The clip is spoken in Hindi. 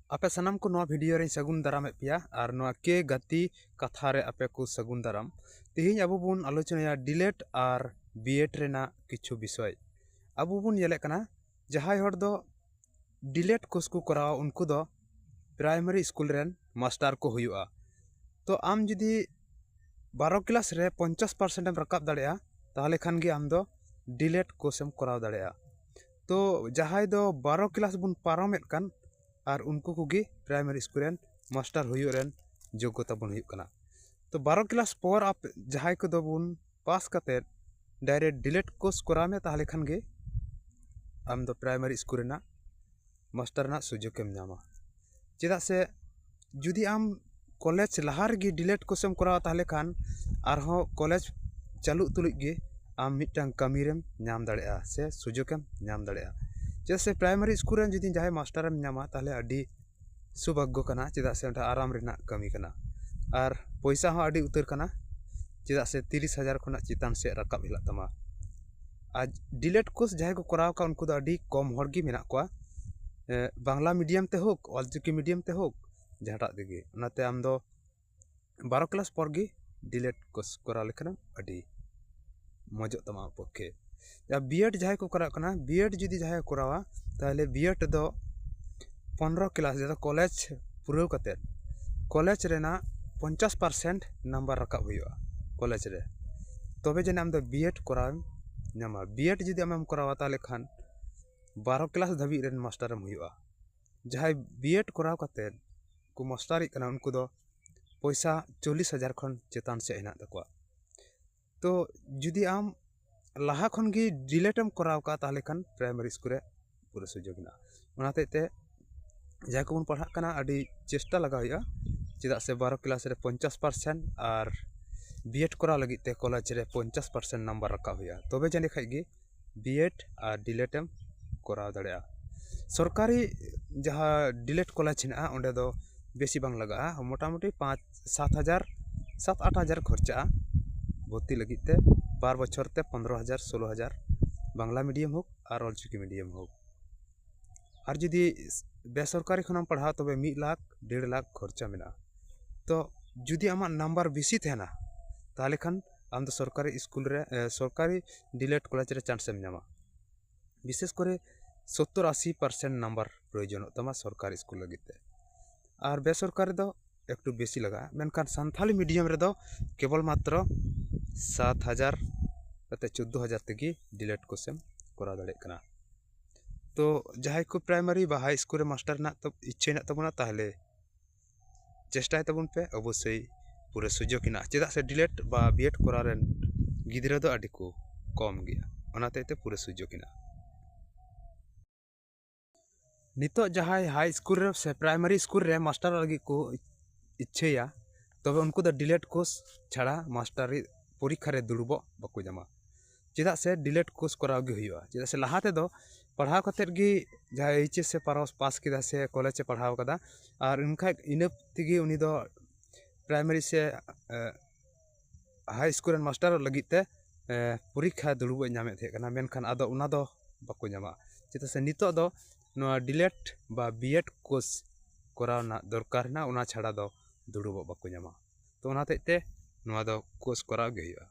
आपे सनम को नवा वीडियो रे सगुन दाराम पेया और नवा के गति कथा रे आपे को सगुन दाराम तिहिन अबो बुन आलोचना डिलेट और बीएड रेना किछु विषय अबो बुन येले कना जहाय हर दो डिलेट कोर्स को कराव उनको दो प्राइमरी स्कूल रेन मास्टर को हुआ तो आम जुदी 12 क्लास रे 50% रकाब दाड़ेया ताहले खान गे आम दो डिलेट कोर्स एम कराव दाड़ेया तो जहाय दो 12 क्लास बुन पारमेत कान और उनको Koge primary school rain master हुयो रेन योग्यता बन हुयो कना तो 12 क्लास पर आप जहाय को दो बुन पास करते डायरेक्ट डिलेट कोर्स करा में ताहले खान गे आम दो प्राइमरी स्कूल रेना मास्टर ना सुजोग एम नामा चेदा से जुदी आम कॉलेज लहार गे डिलेट कोर्स एम करा ताहले खान आरहो कॉलेज चालू तुलुज गे आम मिटन कमी रेम नाम दाड़ेया से सुजोग एम नाम दाड़ेया जैसे प्राइमरी स्कूल रेन जुदी जहां मास्टर एम नामा ताहले अडी सौभाग्य कना चेदा से आराम रेना कमी कना और पैसा हो अडी उतर कना चेदा से 30,000 खना चितान से रकाब हिला तमा आज डिलेट कोर्स जहां को कराव का उनको अडी कम हर गी मेना को बांग्ला मीडियम ते होक ऑलचिकी मीडियम ते होक जहाटा देगे उनाते आम दो 12 क्लास पर गे डिलेट कोर्स करा लेखन अडी मजो तमा पक्षे या बीएड जहां को करा कना बीएड जुदी जहां करावा ताहले बीएड दो 15 क्लास जदा कॉलेज पुराव कते कॉलेज रेना 50% नंबर रकाब हुआ कॉलेज रे तबे जने आम दो बीएड कराव नामा बीएड जुदी आम करावा ताहले खान 12 क्लास धाबी रेन मास्टर एम हुआ जहां बीएड कराव कते को मास्टरी कना उनको दो पैसा 40,000 खन चेतान से हेना तकवा तो जुदी आम लाहा खन गे डिलेट एम कराव का ताहले खान प्राइमरी स्कूल रे पूरा सुजोग ना उनाते ते जहां को बन पढ़ा कना अडी चेष्टा लगा हुआ चेदा से 12 क्लास रे 50% और बीएड करा लगी ते कॉलेज रे 50% नंबर रखा हुआ तबे जाने खाई गे बीएड और डिलेट एम कराव दाड़ेया सरकारी जहां डिलेट कॉलेज हेना ओंडे दो बेसी बांग लगा मोटामुटी 7-8 हज़ार खर्चा भर्ती लगी ते 12 बछर ते 15,000 16,000 बांग्ला मीडियम हो और ऑलचिकी मीडियम हो और जुदी बेसरकारी खन पढ़ा तबे 1 लाख 1.5 लाख खर्चा मेना तो जुदी आमा नंबर बेसी थेना ताहले खान आम दो सरकारी स्कूल रे सरकारी डिलेट कॉलेज रे चांस एम नामा विशेष करे 70-80% नंबर प्रयोजन तमा सरकारी स्कूल लगी और बेसरकारी दो एकटू बेसी लगा मेनखान सान्थाली मीडियम रे दो केवल मात्र 7,000 14,000 तेगी डिलेट कोर्स एम करा दाड़े कना तो जहां को प्राइमरी बा हाई स्कूल रे मास्टर ना तो इच्छा ना तबना ताहले चेष्टा तबन पे अवश्य पूरे सुजोग हिना चेदा से डिलेट बा बीएड करा रेन गिदरा दो अडी को कम गया ओनाते ते पूरे सुजोग हिना नितो जहां हाई स्कूल रे से प्राइमरी स्कूल रे मास्टर लगी को इच्छा तबे उनको द डिलेट कोर्स छाड़ा मास्टर परीक्षा रे दुड़बो बाको जामा चेदा से डिलेट कोर्स कराव गे हुआ चेदा से लहाते दो पढ़ाव कतेर गे जहां एचएस से पास किदा से कॉलेज से पढ़ाव कदा और उनका इन तिगी उनी दो प्राइमरी से हाई स्कूल मास्टर लगी ते परीक्षा दुड़बो नामे थे कना मेनखान आदो उना दो बाको जामा चेदा से नितो दो नोआ डिलेट बा बीएड कोर्स कराव ना दरकार ना उना छाड़ा दो दुड़बो बाको जामा तो उनाते ते नोआ दो कोर्स कराव गे हुआ।